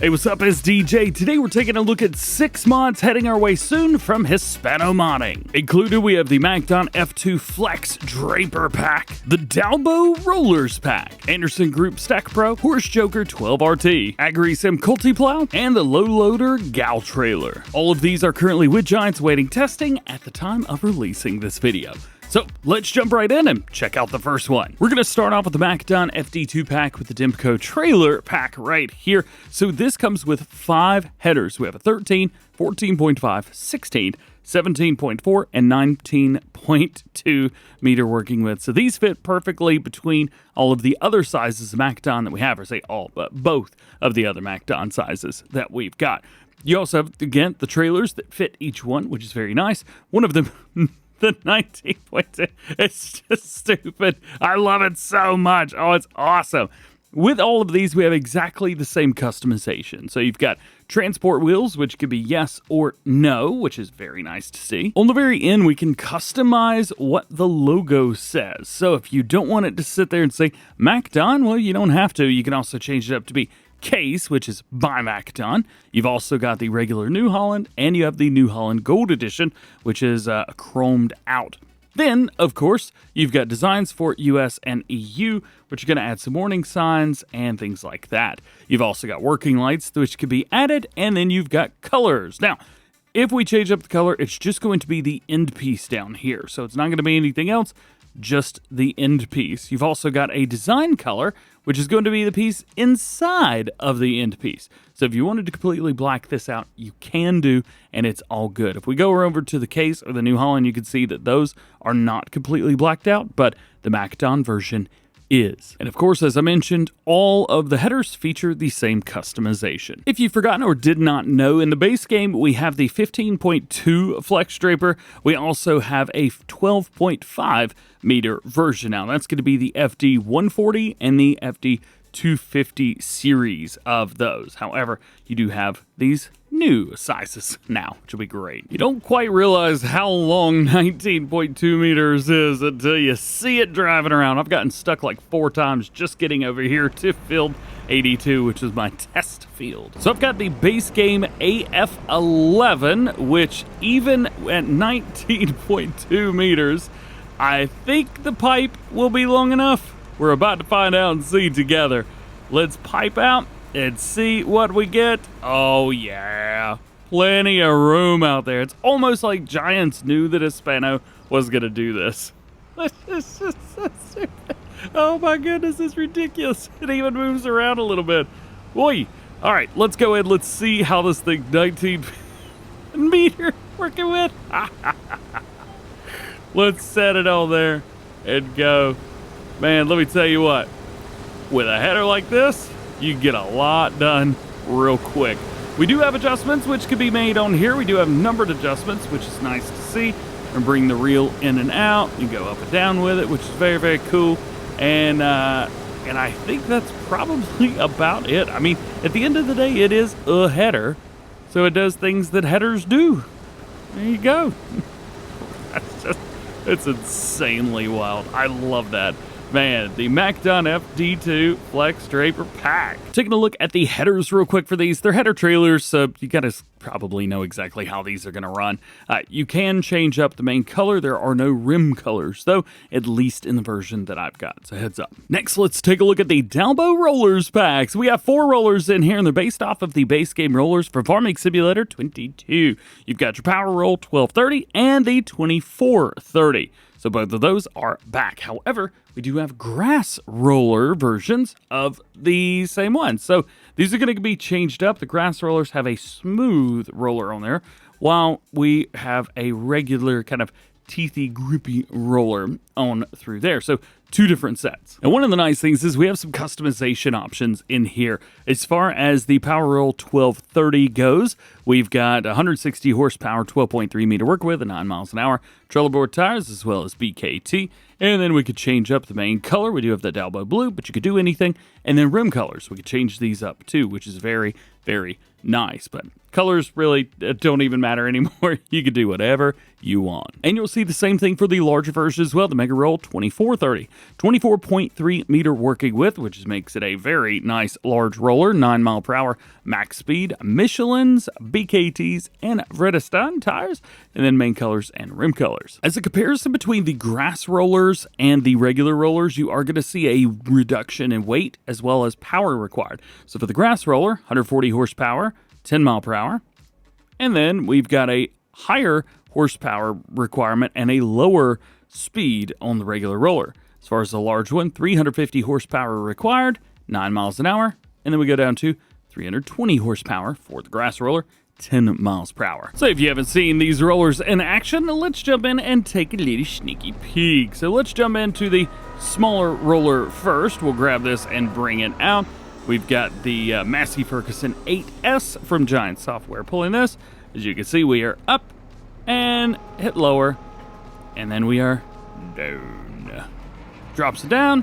Hey, what's up? It's DJ. Today we're taking a look at 6 mods heading our way soon from Hispano modding. Included, we have the MacDon F2 FlexDraper pack, the Dalbo Rollers pack, Anderson Group StackPro, Horsch Joker 12RT, Agrisem Cultiplow, and the Lowloader Galtrailer. All of these are currently with Giants awaiting testing at the time of releasing this video. So let's jump right in and check out the first one. We're going to start off with the MacDon FD2 pack with the Dimco trailer pack right here. So this comes with 5 headers. We have a 13, 14.5, 16, 17.4, and 19.2 meter working width. So these fit perfectly between all of the other sizes of MacDon that we have, or say all, but both of the other MacDon sizes that we've got. You also have, again, the trailers that fit each one, which is very nice. One of them... the 19.2, it's just stupid. I love it so much. Oh, it's awesome. With all of these, we have exactly the same customization. So you've got transport wheels, which could be yes or no, which is very nice to see. On the very end, we can customize what the logo says. So if you don't want it to sit there and say MacDon, well, you don't have to. You can also change it up to be Case, which is by MacDon. You've also got the regular New Holland, and you have the New Holland Gold Edition, which is chromed out. Then, of course, you've got designs for US and EU, which are going to add some warning signs and things like that. You've also got working lights, which could be added, and then you've got colors. Now, if we change up the color, it's just going to be the end piece down here. So it's not going to be anything else, just the end piece. You've also got a design color, which is going to be the piece inside of the end piece. So if you wanted to completely black this out, you can do, and it's all good. If we go over to the Case or the New Holland, you can see that those are not completely blacked out, but the MacDon version is. And of course, as I mentioned, all of the headers feature the same customization. If you've forgotten or did not know, in the base game, we have the 15.2 FlexDraper. We also have a 12.5 meter version now. That's going to be the FD140 and the FD250 series of those. However, you do have these new sizes now, which will be great. You don't quite realize how long 19.2 meters is until you see it driving around. I've gotten stuck like 4 times just getting over here to field 82, which is my test field. So I've got the base game AF11, which even at 19.2 meters, I think the pipe will be long enough. We're about to find out and see together. Let's pipe out and see what we get. Oh yeah, plenty of room out there. It's almost like Giants knew that Hispano was gonna do this. It's just so stupid. Oh my goodness, it's ridiculous. It even moves around a little bit. Boy, all right, let's go ahead. Let's see how this thing 19 meter working with. Let's set it on there and go. Man, let me tell you what, with a header like this, you can get a lot done real quick. We do have adjustments which can be made on here. We do have numbered adjustments, which is nice to see. And bring the reel in and out. You go up and down with it, which is very, very cool. And I think that's probably about it. I mean, at the end of the day, it is a header, so it does things that headers do. There you go. It's insanely wild. I love that. Man, the MacDon FD2 FlexDraper pack. Taking a look at the headers real quick for these. They're header trailers, so you gotta probably know exactly how these are gonna run. You can change up the main color. There are no rim colors, though, at least in the version that I've got, so heads up. Next, let's take a look at the Dalbo Rollers packs. We have 4 rollers in here, and they're based off of the base game rollers for Farming Simulator 22. You've got your Power Roll 1230 and the 2430. So both of those are back. However, we do have grass roller versions of the same one. So these are going to be changed up. The grass rollers have a smooth roller on there, while we have a regular kind of teethy, grippy roller on through there. So 2 different sets. And one of the nice things is we have some customization options in here. As far as the Power Roll 1230 goes, we've got 160 horsepower, 12.3 meter work width, and 9 miles an hour, trailer board tires, as well as BKT. And then we could change up the main color. We do have the Dalbo blue, but you could do anything. And then rim colors, we could change these up too, which is very, very nice. But colors really don't even matter anymore. You can do whatever you want. And you'll see the same thing for the larger version as well, the Mega Roll 2430. 24.3 meter working width, which makes it a very nice large roller, 9 mile per hour max speed, Michelin's, BKT's, and Vredestein tires, and then main colors and rim colors. As a comparison between the grass rollers and the regular rollers, you are going to see a reduction in weight as well as power required. So for the grass roller, 140 horsepower, 10 mile per hour, and then we've got a higher horsepower requirement and a lower speed on the regular roller. As far as the large one, 350 horsepower required, 9 miles an hour, and then we go down to 320 horsepower for the grass roller, 10 miles per hour. So if you haven't seen these rollers in action, let's jump in and take a little sneaky peek. So let's jump into the smaller roller first. We'll grab this and bring it out. We've got the Massey Ferguson 8S from Giant Software pulling this. As you can see, we are up and hit lower, and then we are down. Drops it down,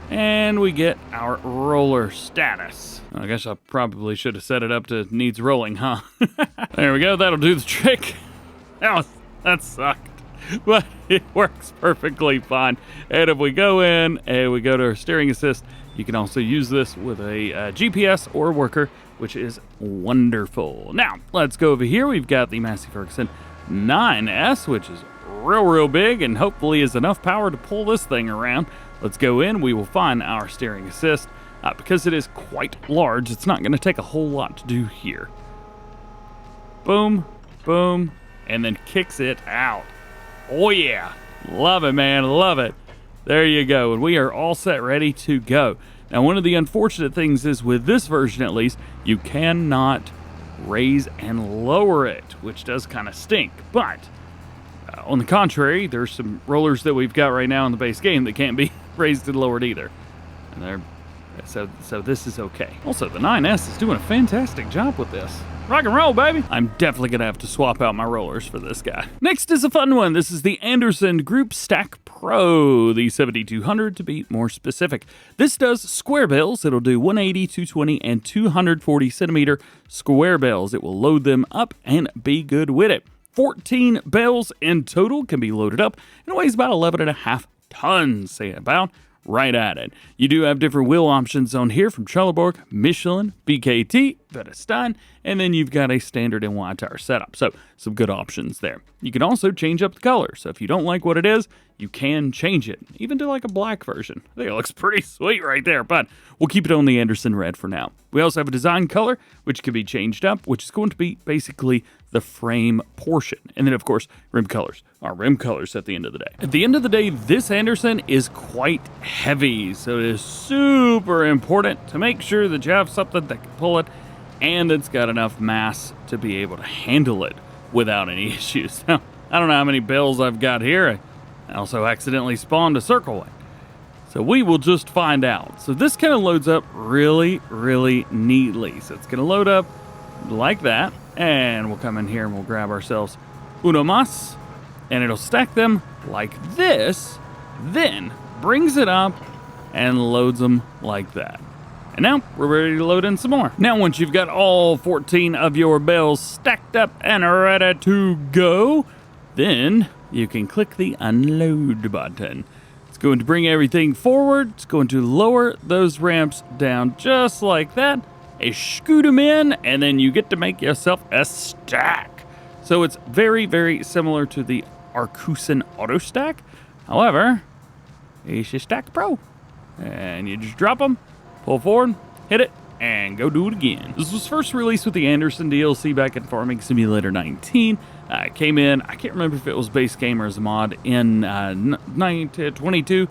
and we get our roller status. I guess I probably should have set it up to needs rolling, huh? There we go, that'll do the trick. That sucked, but it works perfectly fine. And if we go in and we go to our steering assist, you can also use this with a GPS or worker, which is wonderful. Now, let's go over here. We've got the Massey Ferguson 9S, which is real big and hopefully is enough power to pull this thing around. Let's go in. We will find our steering assist. Because it is quite large, it's not going to take a whole lot to do here. Boom, boom, and then kicks it out. Oh yeah, love it, man, love it. There you go, and we are all set, ready to go. Now, one of the unfortunate things is with this version at least, you cannot raise and lower it, which does kind of stink. But on the contrary, there's some rollers that we've got right now in the base game that can't be raised and lowered either. And they're so this is okay. Also, the 9S is doing a fantastic job with this. Rock and roll, baby. I'm definitely gonna have to swap out my rollers for this guy. Next is a fun one. This is the Anderson Group StackPro, the 7200 to be more specific. This does square bales. It'll do 180, 220, and 240 centimeter square bales. It will load them up and be good with it. 14 bales in total can be loaded up, and it weighs about 11.5 tons, say about right at it. You do have different wheel options on here from Trelleborg, Michelin, BKT, Vredestein, and then you've got a standard and wide tire setup. So some good options there. You can also change up the color. So if you don't like what it is, you can change it, even to like a black version. I think it looks pretty sweet right there, but we'll keep it on the Anderson red for now. We also have a design color, which can be changed up, which is going to be basically the frame portion. And then, of course, rim colors are rim colors at the end of the day. At the end of the day, this Anderson is quite heavy, so it is super important to make sure that you have something that can pull it and it's got enough mass to be able to handle it without any issues. Now, I don't know how many bales I've got here. I also accidentally spawned a circle one. So we will just find out. So this kind of loads up really neatly. So it's going to load up like that. And we'll come in here and we'll grab ourselves uno más. And it'll stack them like this. Then brings it up and loads them like that. And now we're ready to load in some more. Now, once you've got all 14 of your bales stacked up and ready to go, then you can click the unload button. It's going to bring everything forward. It's going to lower those ramps down just like that. Scoot them in, and then you get to make yourself a stack. So it's very similar to the Arcusen Auto Stack. However, it's a StackPro. And you just drop them, pull forward, hit it, and go do it again. This was first released with the Anderson DLC back in Farming Simulator 19. It came in, I can't remember if it was base game or as a mod, in 22.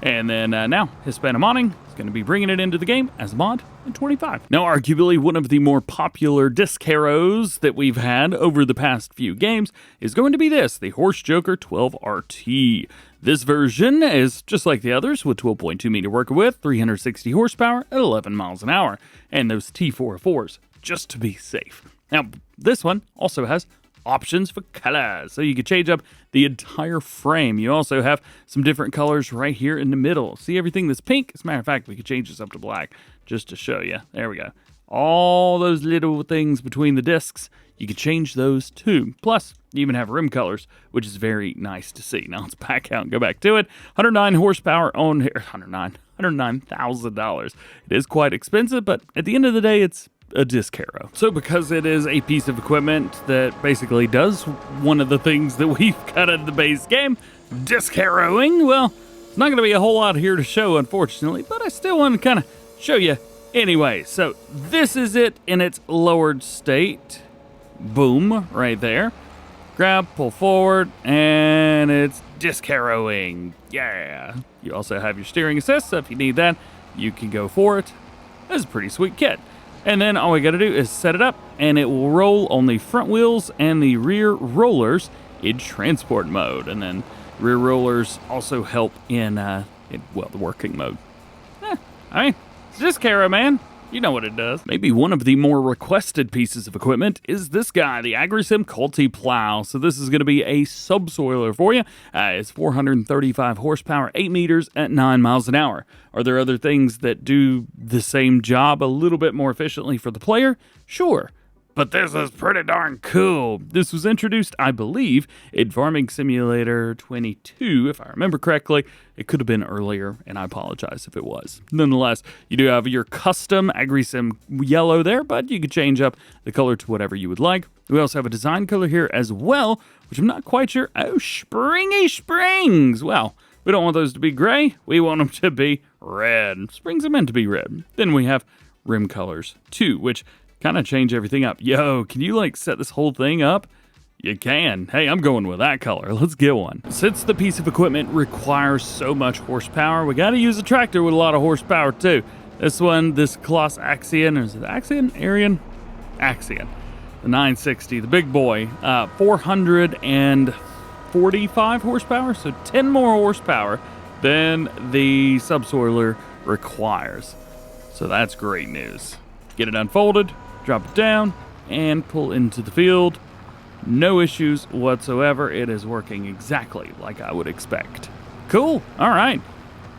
And then now, Hispano modding is going to be bringing it into the game as a mod in 25. Now, arguably one of the more popular disc heroes that we've had over the past few games is going to be this, the Horsch Joker 12RT. This version is just like the others with 12.2 meter working width, 360 horsepower at 11 miles an hour, and those T404s, just to be safe. Now, this one also has options for colors, so you can change up the entire frame. You also have some different colors right here in the middle. See everything that's pink? As a matter of fact, we could change this up to black just to show you. There we go. All those little things between the discs, you can change those too. Plus, you even have rim colors, which is very nice to see. Now let's back out and go back to it. 109 horsepower on here. $109,000. It is quite expensive, but at the end of the day, it's a disc harrow. So because it is a piece of equipment that basically does one of the things that we've got in the base game, disc harrowing, well, it's not going to be a whole lot here to show, unfortunately, but I still want to kind of show you anyway. So this is it in its lowered state. Boom, right there. Grab, pull forward, and it's disc harrowing. Yeah. You also have your steering assist, so if you need that, you can go for it. That's a pretty sweet kit. And then all we got to do is set it up, and it will roll on the front wheels and the rear rollers in transport mode. And then rear rollers also help in the working mode. I mean, it's disc harrow, man. You know what it does. Maybe one of the more requested pieces of equipment is this guy, the Agrisem Cultiplow. So this is going to be a subsoiler for you. It's 435 horsepower, 8 meters at 9 miles an hour. Are there other things that do the same job a little bit more efficiently for the player? Sure. But this is pretty darn cool. This was introduced, I believe, in Farming Simulator 22, if I remember correctly. It could have been earlier, and I apologize if it was. Nonetheless, you do have your custom Agrisem yellow there, but you can change up the color to whatever you would like. We also have a design color here as well, which I'm not quite sure. Oh, springy springs. Well, we don't want those to be gray. We want them to be red. Springs are meant to be red. Then we have rim colors too, which kind of change everything up. Yo, can you like set this whole thing up? You can. Hey, I'm going with that color. Let's get one. Since the piece of equipment requires so much horsepower, we got to use a tractor with a lot of horsepower too. This one, this Coloss Axion, is it Axion? Arian? Axion. The 960, the big boy. 445 horsepower, so 10 more horsepower than the subsoiler requires. So that's great news. Get it unfolded, drop it down, and pull into the field. No issues whatsoever. It is working exactly like I would expect. Cool. All right.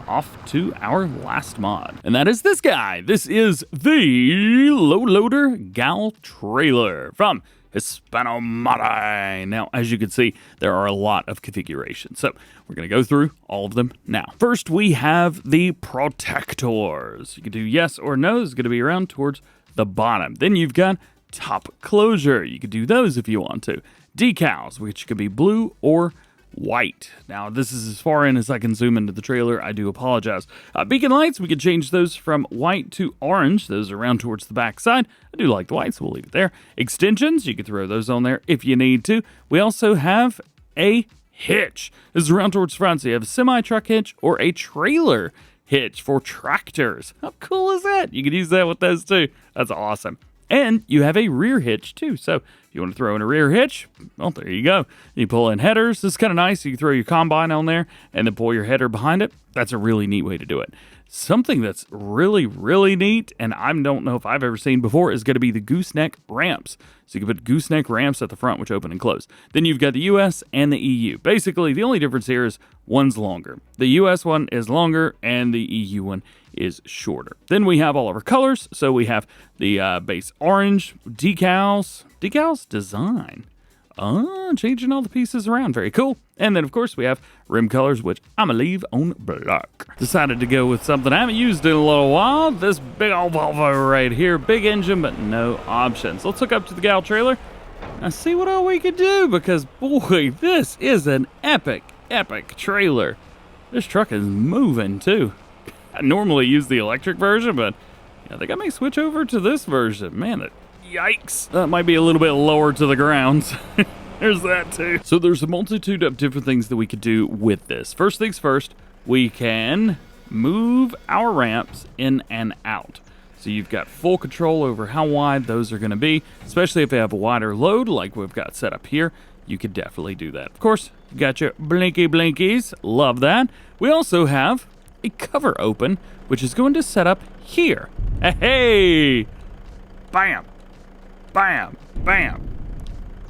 Off to our last mod. And that is this guy. This is the Lowloader Galtrailer from Hispano. Now, as you can see, there are a lot of configurations. So we're going to go through all of them now. First, we have the protectors. You can do yes or no. It's going to be around towards the bottom. Then you've got top closure. You could do those if you want to. Decals, which could be blue or white. Now, this is as far in as I can zoom into the trailer. I do apologize. Beacon lights, we could change those from white to orange. Those are around towards the back side. I do like the white, so we'll leave it there. Extensions, you could throw those on there if you need to. We also have a hitch. This is around towards the front, so you have a semi-truck hitch or a trailer hitch for tractors. How cool is that? You could use that with those too. That's awesome. And you have a rear hitch too. So if you want to throw in a rear hitch, well, there you go. You pull in headers. This is kind of nice. You can throw your combine on there and then pull your header behind it. That's a really neat way to do it. Something that's really, really neat, and I don't know if I've ever seen before, is going to be the gooseneck ramps. So you can put gooseneck ramps at the front, which open and close. Then you've got the US and the EU. Basically, the only difference here is one's longer. The US one is longer, and the EU one is shorter. Then we have all of our colors. So we have the base orange, decals, design. Changing all the pieces around. Very cool. And then, of course, we have rim colors, which I'm going to leave on black. Decided to go with something I haven't used in a little while. This big old Volvo right here. Big engine, but no options. Let's hook up to the Galtrailer and see what all we can do, because, boy, this is an epic, epic trailer. This truck is moving, too. I normally use the electric version, but I think I may switch over to this version. Man, yikes. That might be a little bit lower to the ground. There's that too. So there's a multitude of different things that we could do with this. First things first, we can move our ramps in and out. So you've got full control over how wide those are going to be, especially if you have a wider load like we've got set up here. You could definitely do that. Of course, you got your blinky blinkies. Love that. We also have a cover open, which is going to set up here. Hey! Bam! Bam! Bam!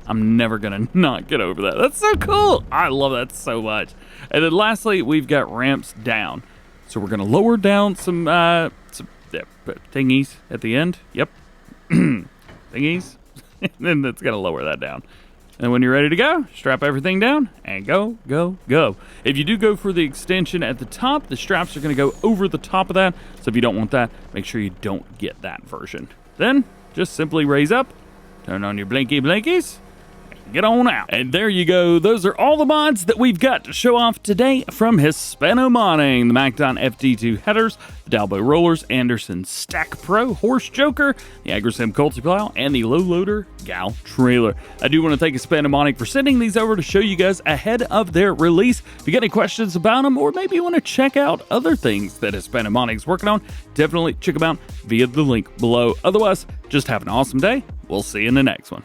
I'm never gonna not get over that. That's so cool. I love that so much. And then lastly, we've got ramps down. So we're gonna lower down some thingies at the end. Yep. Thingies. And then it's going to lower that down. And when you're ready to go, strap everything down and go, go, go. If you do go for the extension at the top, the straps are going to go over the top of that. So if you don't want that, make sure you don't get that version. Then just simply raise up, turn on your blinkies, get on out. And there you go. Those are all the mods that we've got to show off today from Hispano Modding. The MacDon FD2 headers, the Dalbo Rollers, Anderson StackPro, Horsch Joker, the Agrisem Cultiplow, and the Lowloader Galtrailer. I do want to thank Hispano Modding for sending these over to show you guys ahead of their release. If you got any questions about them, or maybe you want to check out other things that Hispano Modding is working on, definitely check them out via the link below. Otherwise, just have an awesome day. We'll see you in the next one.